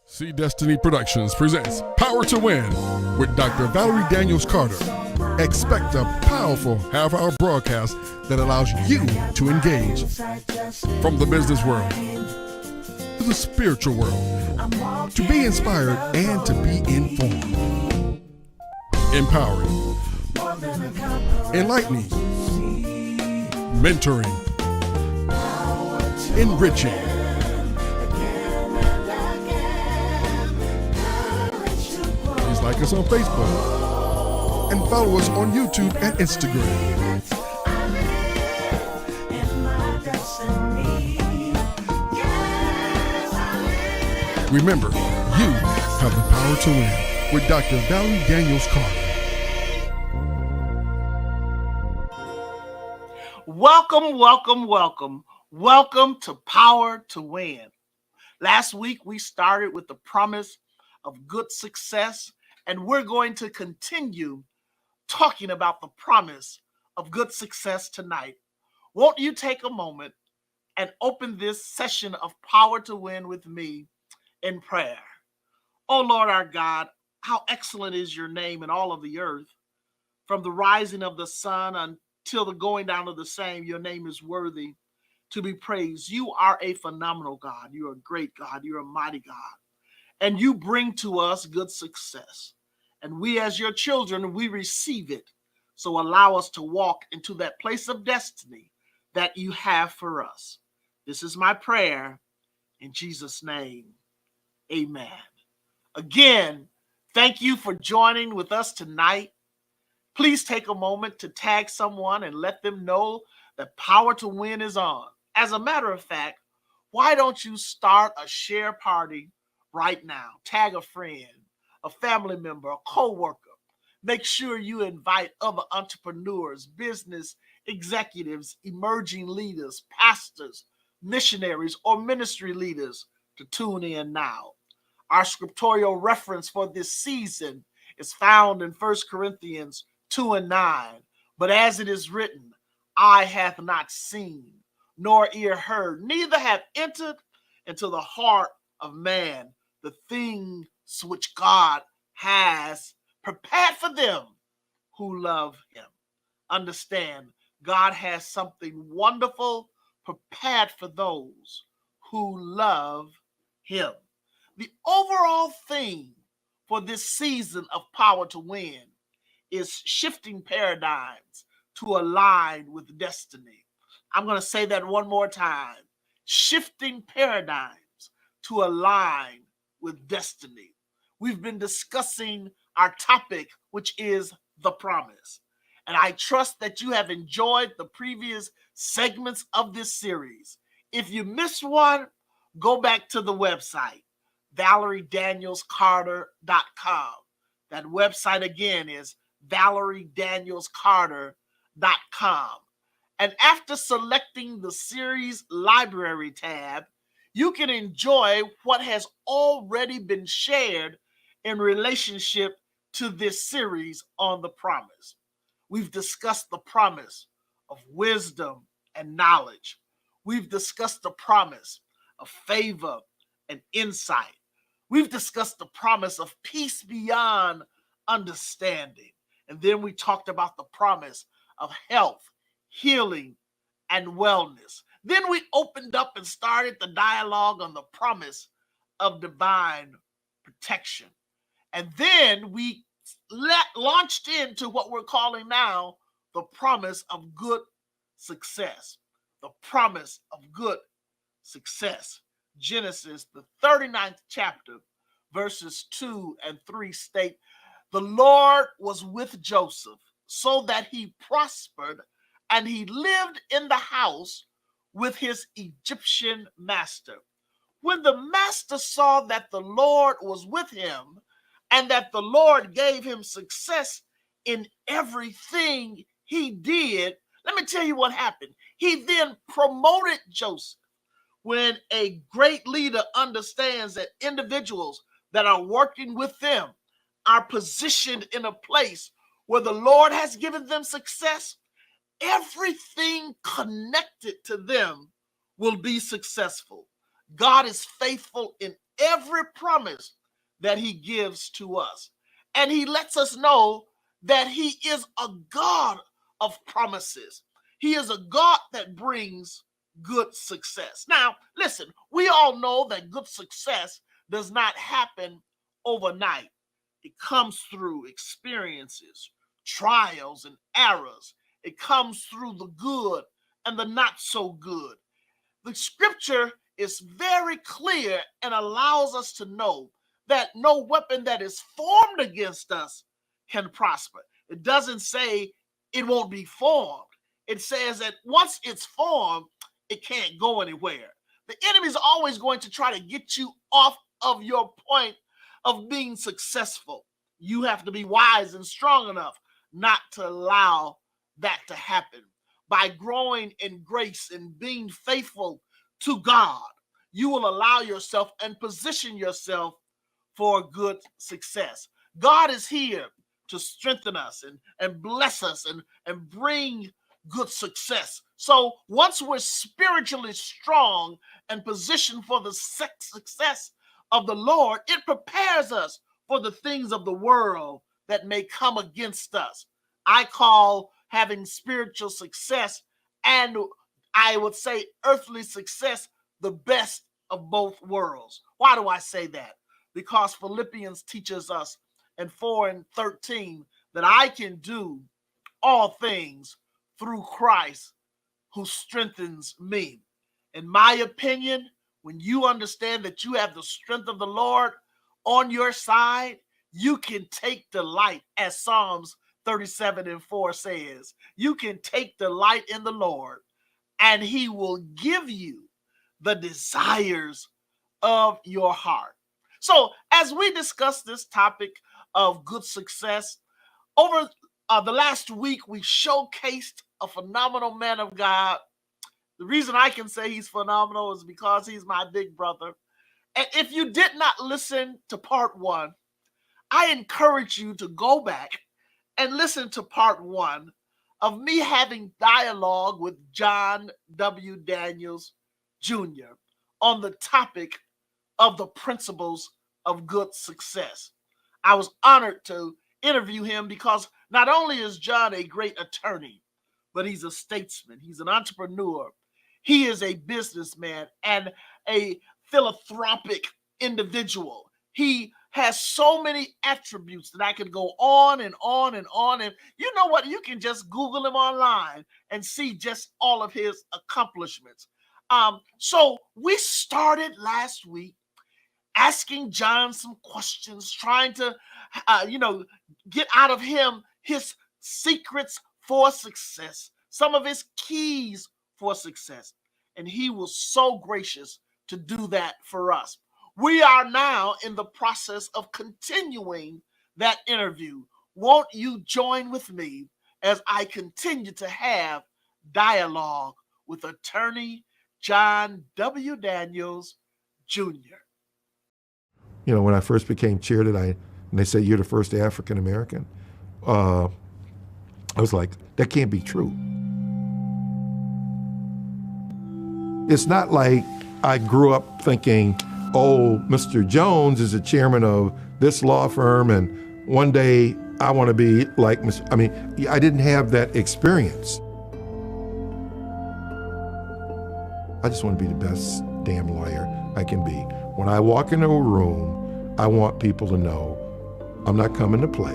See Destiny Productions presents Power to Win with Dr. Valerie Daniels Carter. Expect a powerful half-hour broadcast that allows you to engage from the business world to the spiritual world, to be inspired and to be informed, empowering, enlightening, mentoring, enriching. Like us on Facebook and follow us on YouTube and Instagram. Remember, you have the power to win with Dr. Valerie Daniels Carter. Welcome to Power to Win. Last week we started with the promise of good success. And we're going to continue talking about the promise of good success tonight. Won't you take a moment and open this session of Power to Win with me in prayer? Oh Lord our God, how excellent is your name in all of the earth. From the rising of the sun until the going down of the same, your name is worthy to be praised. You are a phenomenal God. You're a great God. You're a mighty God. And you bring to us good success. And we as your children, we receive it. So allow us to walk into that place of destiny that you have for us. This is my prayer in Jesus' name. Amen. Again, thank you for joining with us tonight. Please take a moment to tag someone and let them know that Power to Win is on. As a matter of fact, why don't you start a share party right now? Tag a friend, a family member, a co-worker. Make sure you invite other entrepreneurs, business executives, emerging leaders, pastors, missionaries, or ministry leaders to tune in now. Our scriptorial reference for this season is found in 1 Corinthians 2:9. But as it is written, eye hath not seen, nor ear heard, neither hath entered into the heart of man the things which God has prepared for them who love him. Understand, God has something wonderful prepared for those who love him. The overall theme for this season of Power to Win is shifting paradigms to align with destiny. I'm going to say that one more time. Shifting paradigms to align with destiny. We've been discussing our topic, which is the promise. And I trust that you have enjoyed the previous segments of this series. If you missed one, go back to the website, ValerieDanielsCarter.com. That website again is ValerieDanielsCarter.com. And after selecting the series library tab, you can enjoy what has already been shared in relationship to this series on the promise. We've discussed the promise of wisdom and knowledge. We've discussed the promise of favor and insight. We've discussed the promise of peace beyond understanding. And then we talked about the promise of health, healing, and wellness. Then we opened up and started the dialogue on the promise of divine protection. And then we launched into what we're calling now the promise of good success. The promise of good success. Genesis, the 39th chapter, verses 2 and 3 state, the Lord was with Joseph so that he prospered and he lived in the house with his Egyptian master. When the master saw that the Lord was with him and that the Lord gave him success in everything he did, let me tell you what happened. He then promoted Joseph. When a great leader understands that individuals that are working with them are positioned in a place where the Lord has given them success, everything connected to them will be successful. God is faithful in every promise that he gives to us. And he lets us know that he is a God of promises. He is a God that brings good success. Now, listen, we all know that good success does not happen overnight. It comes through experiences, trials, and errors. It comes through the good and the not so good. The scripture is very clear and allows us to know that no weapon that is formed against us can prosper. It doesn't say it won't be formed. It says that once it's formed, it can't go anywhere. The enemy is always going to try to get you off of your point of being successful. You have to be wise and strong enough not to allow that to happen. By growing in grace and being faithful to God, you will allow yourself and position yourself for good success. God is here to strengthen us and bless us and bring good success. So once we're spiritually strong and positioned for the success of the Lord, it prepares us for the things of the world that may come against us. I call having spiritual success and I would say earthly success the best of both worlds. Why do I say that? Because Philippians teaches us in 4:13 that I can do all things through Christ who strengthens me. In my opinion, when you understand that you have the strength of the Lord on your side, you can take delight, as Psalms 37:4 says. You can take delight in the Lord, and he will give you the desires of your heart. So, as we discuss this topic of good success, over the last week, we showcased a phenomenal man of God. The reason I can say he's phenomenal is because he's my big brother. And if you did not listen to part one, I encourage you to go back and listen to part one of me having dialogue with John W. Daniels Jr. on the topic of the principles of good success. I was honored to interview him because not only is John a great attorney, but he's a statesman, he's an entrepreneur, he is a businessman and a philanthropic individual. He has so many attributes that I could go on and on and on. And you know what? You can just Google him online and see just all of his accomplishments. So we started last week asking John some questions, trying to, get out of him his secrets for success, some of his keys for success. And he was so gracious to do that for us. We are now in the process of continuing that interview. Won't you join with me as I continue to have dialogue with attorney John W. Daniels Jr. You know, when I first became chair, and they said, you're the first African American, I was like, that can't be true. It's not like I grew up thinking, oh, Mr. Jones is the chairman of this law firm, and one day I want to be like Mr. I mean, I didn't have that experience. I just want to be the best damn lawyer I can be. When I walk into a room, I want people to know I'm not coming to play.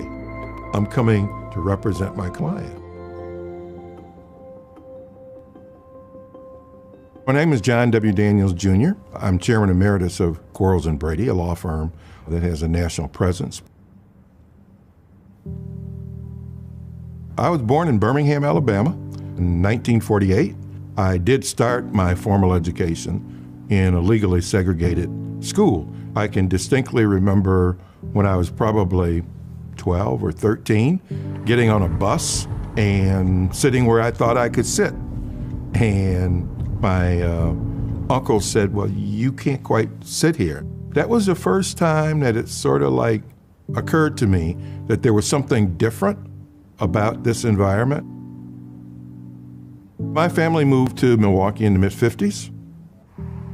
I'm coming to represent my client. My name is John W. Daniels Jr. I'm Chairman Emeritus of Quarles & Brady, a law firm that has a national presence. I was born in Birmingham, Alabama in 1948. I did start my formal education in a legally segregated school. I can distinctly remember when I was probably 12 or 13, getting on a bus and sitting where I thought I could sit. And my uncle said, well, you can't quite sit here. That was the first time that it sort of like occurred to me that there was something different about this environment. My family moved to Milwaukee in the mid-50s,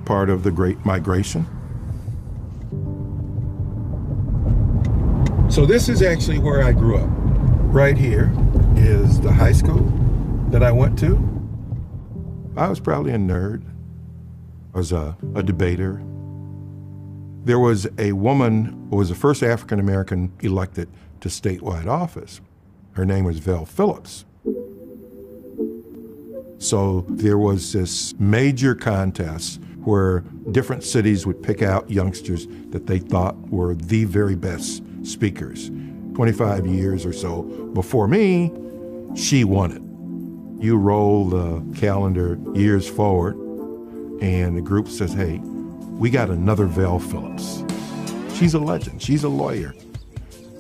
part of the Great Migration. So this is actually where I grew up. Right here is the high school that I went to. I was probably a nerd. I was a debater. There was a woman who was the first African-American elected to statewide office. Her name was Val Phillips. So there was this major contest where different cities would pick out youngsters that they thought were the very best speakers. 25 years or so before me, she won it. You roll the calendar years forward, and the group says, hey, we got another Val Phillips. She's a legend. She's a lawyer.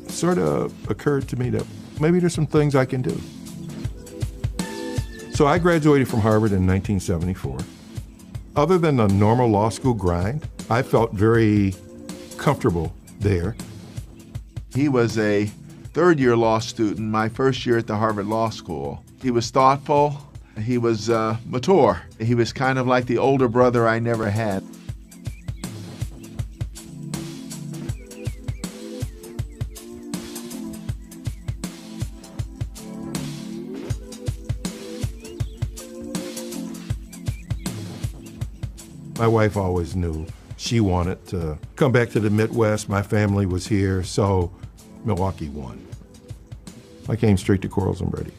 It sort of occurred to me that maybe there's some things I can do. So I graduated from Harvard in 1974. Other than the normal law school grind, I felt very comfortable there. He was a third-year law student, my first year at the Harvard Law School. He was thoughtful. He was mature. He was kind of like the older brother I never had. My wife always knew she wanted to come back to the Midwest. My family was here, so Milwaukee won. I came straight to Quarles and Brady.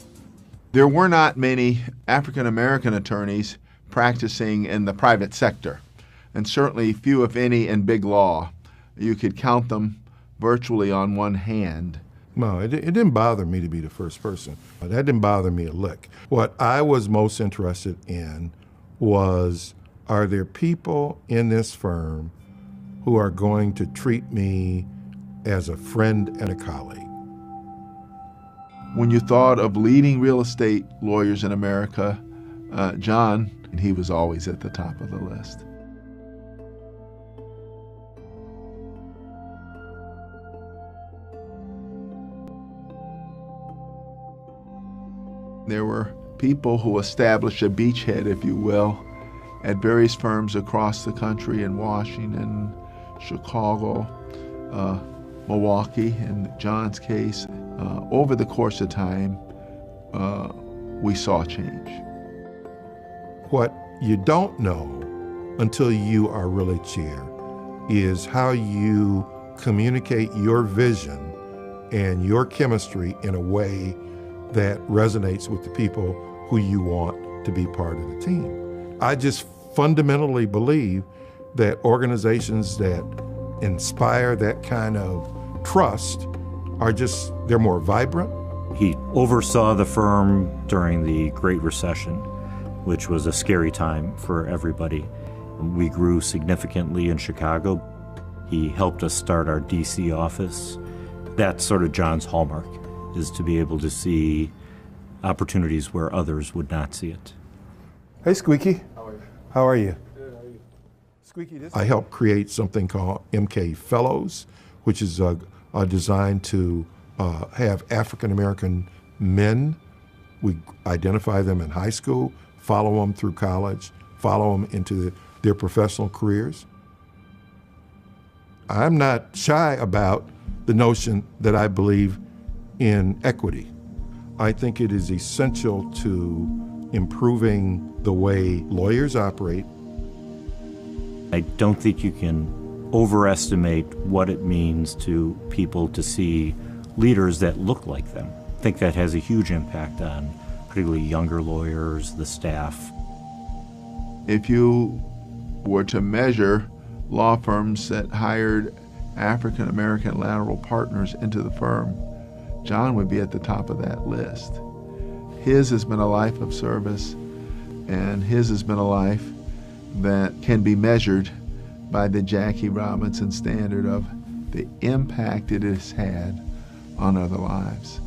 There were not many African-American attorneys practicing in the private sector, and certainly few, if any, in big law. You could count them virtually on one hand. No, it didn't bother me to be the first person. That didn't bother me a lick. What I was most interested in was, are there people in this firm who are going to treat me as a friend and a colleague? When you thought of leading real estate lawyers in America, John, he was always at the top of the list. There were people who established a beachhead, if you will, at various firms across the country in Washington, Chicago, Milwaukee, in John's case. Over the course of time, we saw change. What you don't know until you are really chair is how you communicate your vision and your chemistry in a way that resonates with the people who you want to be part of the team. I just fundamentally believe that organizations that inspire that kind of trust are just, they're more vibrant. He oversaw the firm during the Great Recession, which was a scary time for everybody. We grew significantly in Chicago. He helped us start our DC office. That's sort of John's hallmark, is to be able to see opportunities where others would not see it. Hey, Squeaky. How are you? Good, how are you? Squeaky, I helped create something called MK Fellows, which is designed to have African-American men. We identify them in high school, follow them through college, follow them into their professional careers. I'm not shy about the notion that I believe in equity. I think it is essential to improving the way lawyers operate. I don't think you can overestimate what it means to people to see leaders that look like them. I think that has a huge impact on particularly younger lawyers, the staff. If you were to measure law firms that hired African American lateral partners into the firm, John would be at the top of that list. His has been a life of service, and his has been a life that can be measured by the Jackie Robinson standard of the impact it has had on other lives.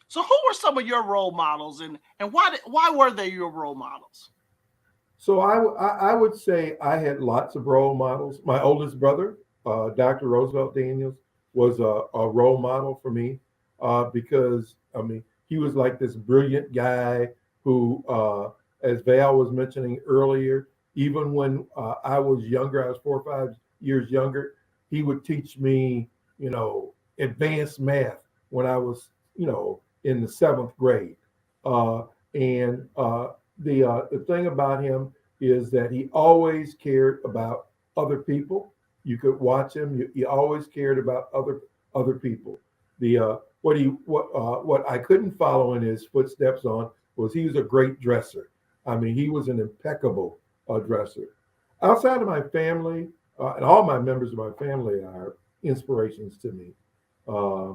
So who were some of your role models, and why were they your role models? So I would say I had lots of role models. My oldest brother, Dr. Roosevelt Daniels, was a role model for me because, I mean, he was like this brilliant guy who, as Val was mentioning earlier, even when I was younger, I was 4 or 5 years younger, he would teach me, advanced math when I was, in the seventh grade. And the thing about him is that he always cared about other people. You could watch him; he always cared about other people. The what I couldn't follow in his footsteps on was he was a great dresser. I mean, he was an impeccable dresser. Outside of my family, and all my members of my family are inspirations to me. Uh,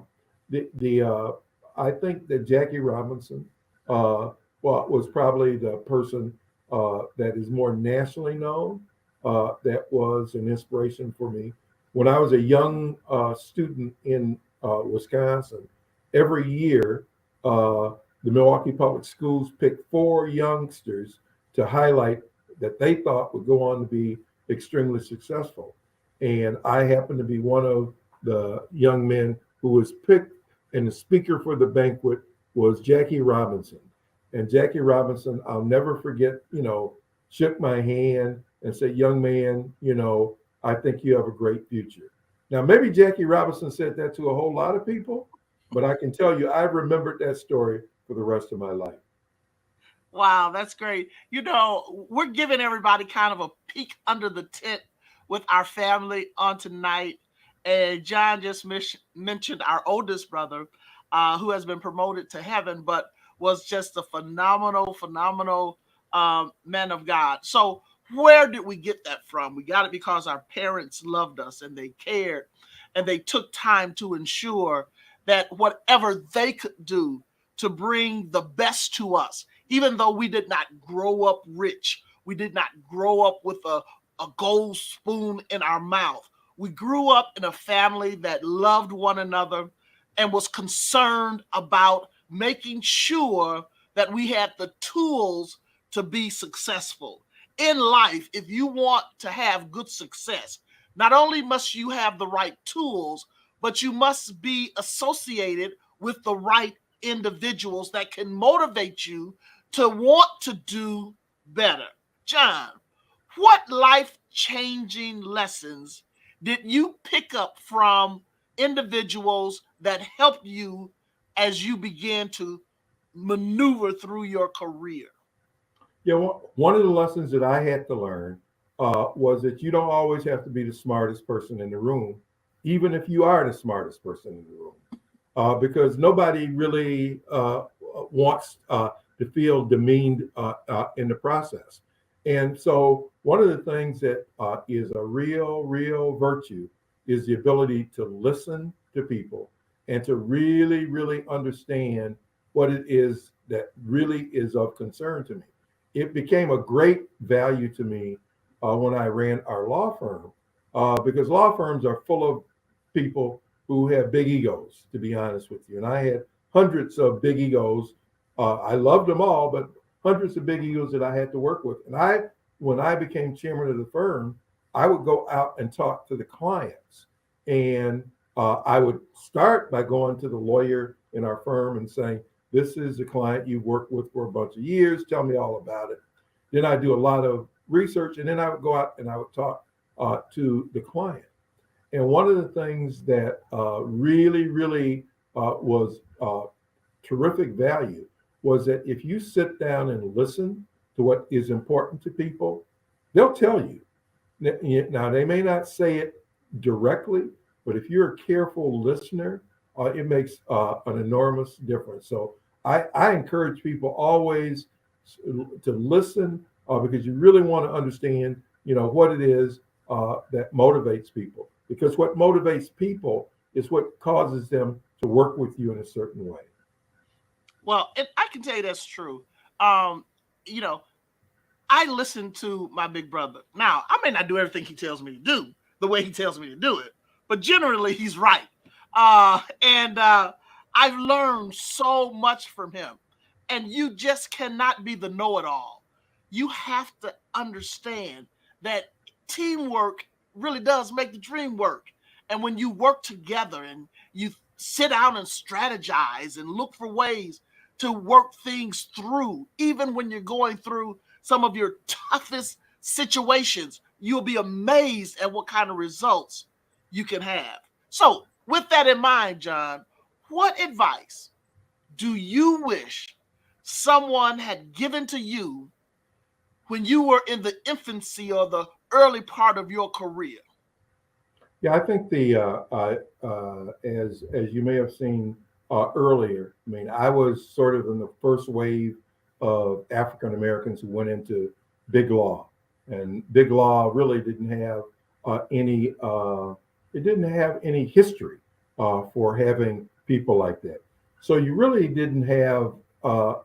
the I think that Jackie Robinson, was probably the person that is more nationally known. That was an inspiration for me. When I was a young student in Wisconsin, every year the Milwaukee Public Schools picked four youngsters to highlight that they thought would go on to be extremely successful. And I happened to be one of the young men who was picked, and the speaker for the banquet was Jackie Robinson. And Jackie Robinson, I'll never forget, shook my hand and said, "Young man, I think you have a great future." Now, maybe Jackie Robinson said that to a whole lot of people, but I can tell you, I've remembered that story for the rest of my life. Wow, that's great. We're giving everybody kind of a peek under the tent with our family on tonight. And John just mentioned our oldest brother, who has been promoted to heaven, but was just a phenomenal man of God. So, where did we get that from? We got it because our parents loved us and they cared and they took time to ensure that whatever they could do to bring the best to us, even though we did not grow up rich, we did not grow up with a gold spoon in our mouth. We grew up in a family that loved one another and was concerned about making sure that we had the tools to be successful. In life, if you want to have good success, not only must you have the right tools, but you must be associated with the right individuals that can motivate you to want to do better. John, what life changing lessons did you pick up from individuals that helped you as you began to maneuver through your career? Yeah, one of the lessons that I had to learn was that you don't always have to be the smartest person in the room, even if you are the smartest person in the room, because nobody really wants to feel demeaned in the process. And so, one of the things that is a real virtue is the ability to listen to people and to really understand what it is that really is of concern to me. It became a great value to me when I ran our law firm, because law firms are full of people who have big egos, to be honest with you. And I had hundreds of big egos. I loved them all, but hundreds of big egos that I had to work with. And when I became chairman of the firm, I would go out and talk to the clients. And I would start by going to the lawyer in our firm and saying, "This is the client you worked with for a bunch of years. Tell me all about it." Then I do a lot of research, and then I would go out and I would talk to the client. And one of the things that really was terrific value was that if you sit down and listen to what is important to people, they'll tell you. Now, they may not say it directly, but if you're a careful listener, it makes an enormous difference. So I encourage people always to listen because you really want to understand, what it is that motivates people. Because what motivates people is what causes them to work with you in a certain way. Well, and I can tell you that's true. Um, you know, I listen to my big brother. Now, I may not do everything he tells me to do the way he tells me to do it, but generally he's right. And I've learned so much from him. And you just cannot be the know it all. You have to understand that teamwork really does make the dream work. And when you work together and you sit down and strategize and look for ways to work things through, even when you're going through some of your toughest situations, you'll be amazed at what kind of results you can have. So, with that in mind, John, what advice do you wish someone had given to you when you were in the infancy or the early part of your career? Yeah, I think the as you may have seen earlier. I mean, I was sort of in the first wave of African Americans who went into big law, and big law really didn't have any. It didn't have any history for having people like that. So you really didn't have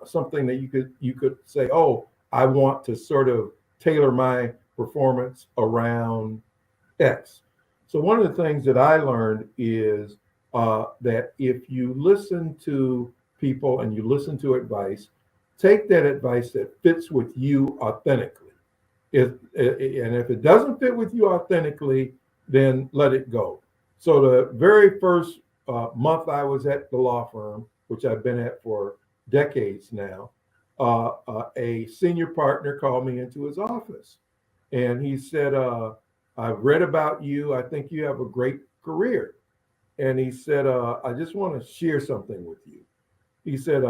something that you could say, oh, I want to sort of tailor my performance around X. So one of the things that I learned is that if you listen to people and you listen to advice, take that advice that fits with you authentically. And if it doesn't fit with you authentically, then let it go. So the very first month I was at the law firm, which I've been at for decades now, a senior partner called me into his office, and he said, "I've read about you. I think you have a great career." And he said, "I just want to share something with you." He said,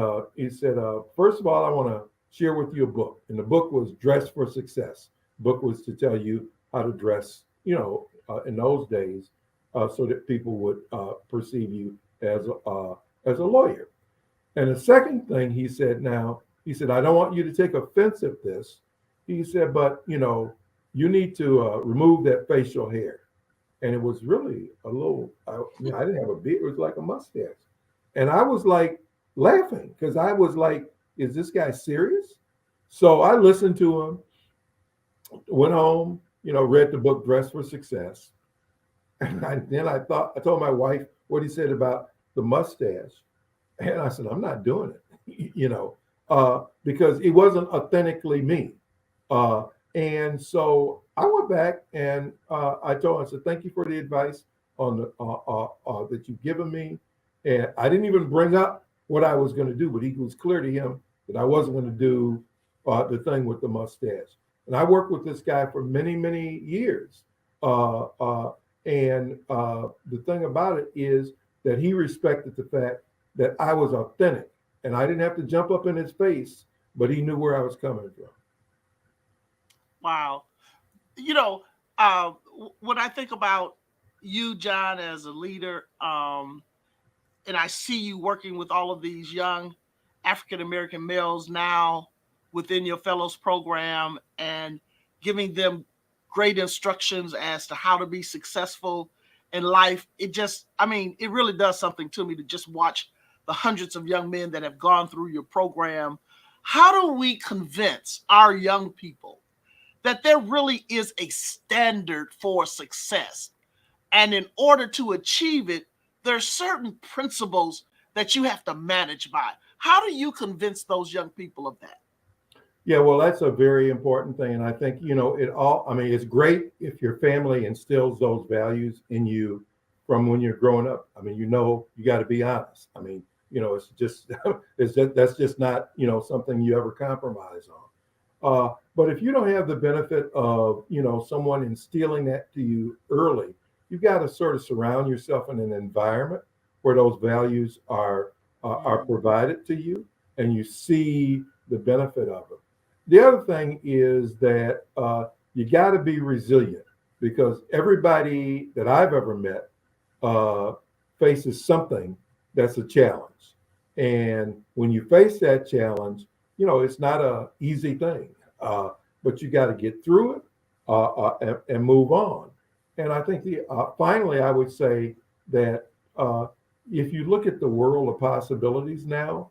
first of all, I want to share with you a book. And the book was Dress for Success. The book was to tell you how to dress, in those days, so that people would perceive you as a lawyer. And the second thing he said, I don't want you to take offense at this. He said, but you need to remove that facial hair. And it was really a little, I didn't have a beard. It was like a mustache. And I was like laughing because I was like, is this guy serious? So I listened to him, went home, read the book Dress for Success. And then I told my wife what he said about the mustache. And I said, I'm not doing it, because it wasn't authentically me. Uh, and so I went back and I told him, I said, thank you for the advice on that you've given me. And I didn't even bring up what I was going to do, but it was clear to him that I wasn't going to do the thing with the mustache. And I worked with this guy for many, many years. Uh, uh, and the thing about it is that he respected the fact that I was authentic and I didn't have to jump up in his face, but he knew where I was coming from. Wow. You know, uh, when I think about you, John, as a leader, and I see you working with all of these young African American males now within your fellows program and giving them great instructions as to how to be successful in life. It really does something to me to just watch the hundreds of young men that have gone through your program. How do we convince our young people that there really is a standard for success? And in order to achieve it, there are certain principles that you have to manage by. How do you convince those young people of that? Yeah, well, that's a very important thing. And I think, it's great if your family instills those values in you from when you're growing up. I mean, you got to be honest. I mean, it's just, that's just not, something you ever compromise on. But if you don't have the benefit of, someone instilling that to you early, you've got to sort of surround yourself in an environment where those values are provided to you and you see the benefit of it. The other thing is that you got to be resilient because everybody that I've ever met uh, faces something that's a challenge. And when you face that challenge, it's not a easy thing, but you got to get through it and move on. And I think finally, I would say that if you look at the world of possibilities now,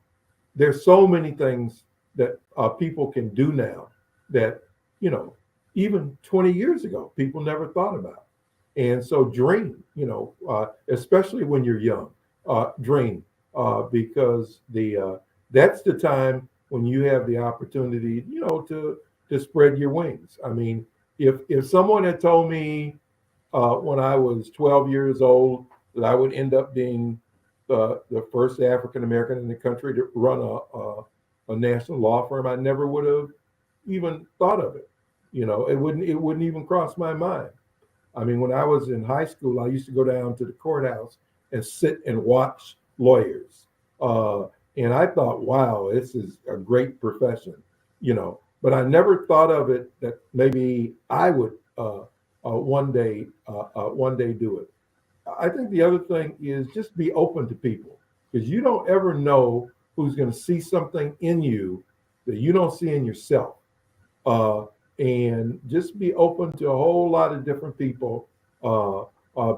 there's so many things that people can do now that you know even 20 years ago people never thought about. And so dream, especially when you're young, dream because that's the time when you have the opportunity, to spread your wings. I mean, if someone had told me when I was 12 years old that I would end up being the first African American in the country to run a national law firm, I never would have even thought of it. It wouldn't even cross my mind. I mean, when I was in high school, I used to go down to the courthouse and sit and watch lawyers. Uh, and I thought, wow, this is a great profession, you know. But I never thought of it that maybe I would one day do it. I think the other thing is just be open to people because you don't ever know who's going to see something in you that you don't see in yourself. Uh, and just be open to a whole lot of different people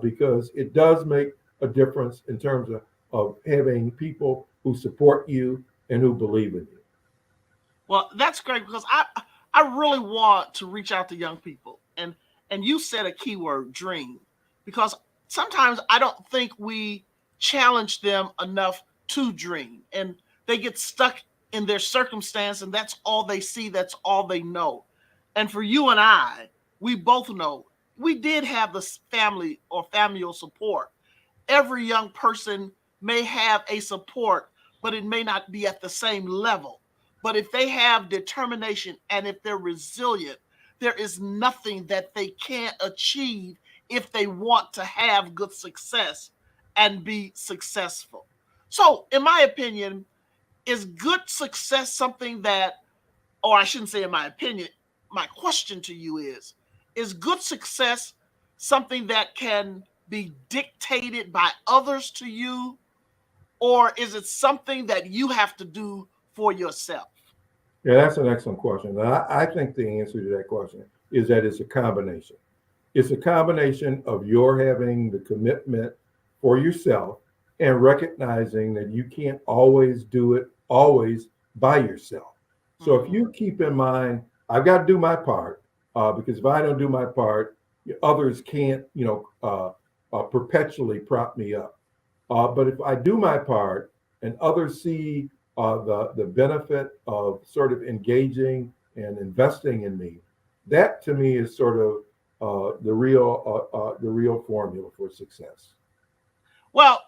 because it does make a difference in terms of having people who support you and who believe in you. Well, that's great because I really want to reach out to young people, and you said a keyword, dream, because sometimes I don't think we challenge them enough to dream, and they get stuck in their circumstance, and that's all they see, that's all they know. And for you and I, we both know we did have this family or familial support. Every young person may have a support, but it may not be at the same level. But if they have determination and if they're resilient, there is nothing that they can't achieve if they want to have good success and be successful. So, in my opinion, is good success something that, or I shouldn't say in my opinion, my question to you is good success something that can be dictated by others to you, or is it something that you have to do for yourself? Yeah, that's an excellent question. And I think the answer to that question is that it's a combination. It's a combination of your having the commitment for yourself and recognizing that you can't always do it always by yourself. So if Mhm. you keep in mind, I've got to do my part because if I don't do my part, others can't, perpetually prop me up. But if I do my part and others see the benefit of sort of engaging and investing in me, that to me is sort of the real formula for success. Well,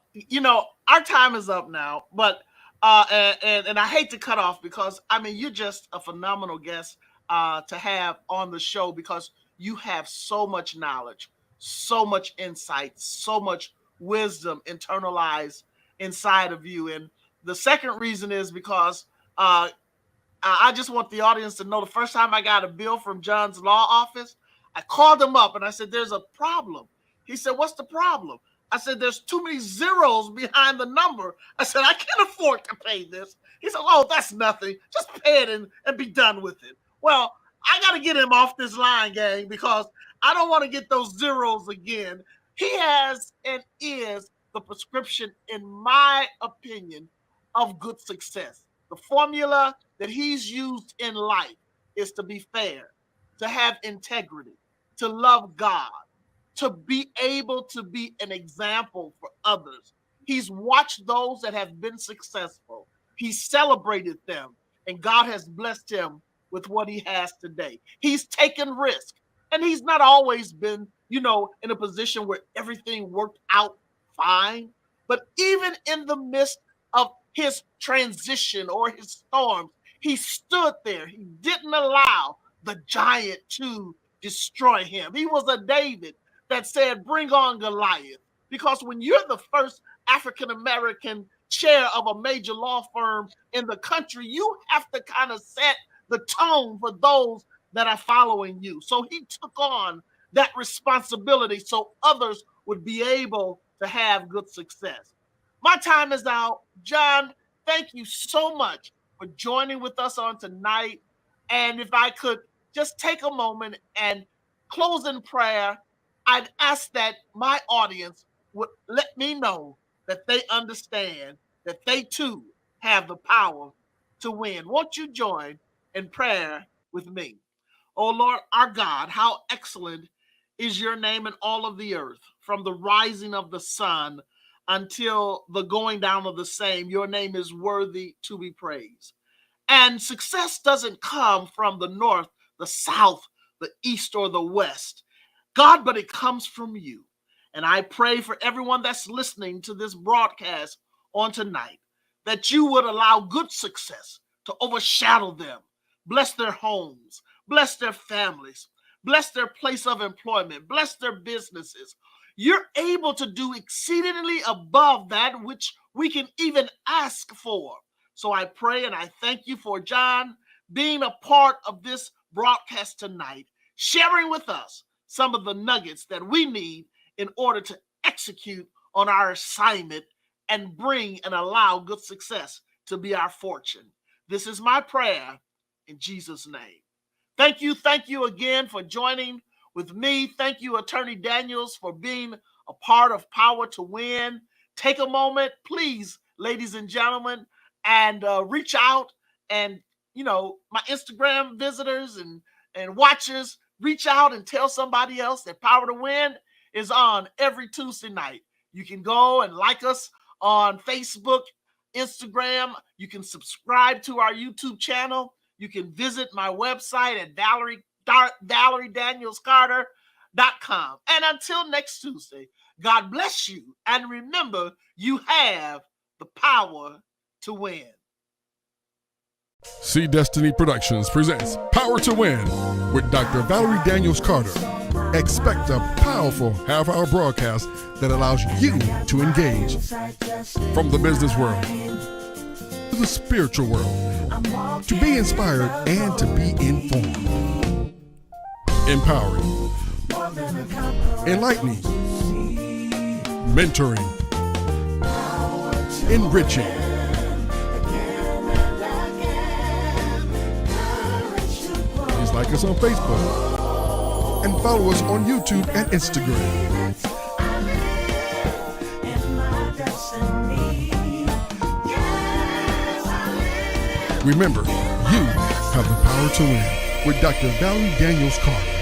our time is up now, but and I hate to cut off because I mean you're just a phenomenal guest to have on the show because you have so much knowledge, so much insight, so much wisdom internalized inside of you. And the second reason is because I just want the audience to know the first time I got a bill from John's law office, I called him up and I said, "There's a problem." He said, "What's the problem?" I said, "There's too many zeros behind the number." I said, "I can't afford to pay this." He said, "Oh, that's nothing. Just pay it and be done with it." Well, I got to get him off this line, gang, because I don't want to get those zeros again. He has and is the prescription, in my opinion, of good success. The formula that he's used in life is to be fair, to have integrity, to love God, to be able to be an example for others. He's watched those that have been successful. He celebrated them, and God has blessed him with what he has today. He's taken risk, and he's not always been, in a position where everything worked out fine. But even in the midst of his transition or his storms, he stood there. He didn't allow the giant to destroy him. He was a David that said, "Bring on Goliath." Because when you're the first African American chair of a major law firm in the country, you have to kind of set the tone for those that are following you. So he took on that responsibility so others would be able to have good success. My time is out. John, thank you so much for joining with us on tonight. And if I could just take a moment and close in prayer, I'd ask that my audience would let me know that they understand that they too have the power to win. Won't you join in prayer with me? Oh Lord, our God, how excellent is your name in all of the earth, from the rising of the sun until the going down of the same. Your name is worthy to be praised. And success doesn't come from the north, the south, the east, or the west, God, but it comes from you. And I pray for everyone that's listening to this broadcast on tonight that you would allow good success to overshadow them, bless their homes, bless their families, bless their place of employment, bless their businesses. You're able to do exceedingly above that which we can even ask for. So I pray and I thank you for John being a part of this broadcast tonight, sharing with us some of the nuggets that we need in order to execute on our assignment and bring and allow good success to be our fortune. This is my prayer in Jesus' name. Thank you again for joining with me. Thank you, Attorney Daniels, for being a part of Power to Win. Take a moment, please, ladies and gentlemen, and reach out, and my Instagram visitors and watchers, reach out and tell somebody else that Power to Win is on every Tuesday night. You can go and like us on Facebook, Instagram. You can subscribe to our YouTube channel. You can visit my website at ValerieDanielsCarter.com. And until next Tuesday, God bless you. And remember, you have the power to win. See Destiny Productions presents Power to Win with Dr. Valerie Daniels Carter. Expect a powerful half-hour broadcast that allows you to engage from the business world to the spiritual world, to be inspired and to be informed, empowering, enlightening, mentoring, enriching. Please like us on Facebook and follow us on YouTube and Instagram. Remember, you have the power to win with Dr. Valerie Daniels Carter.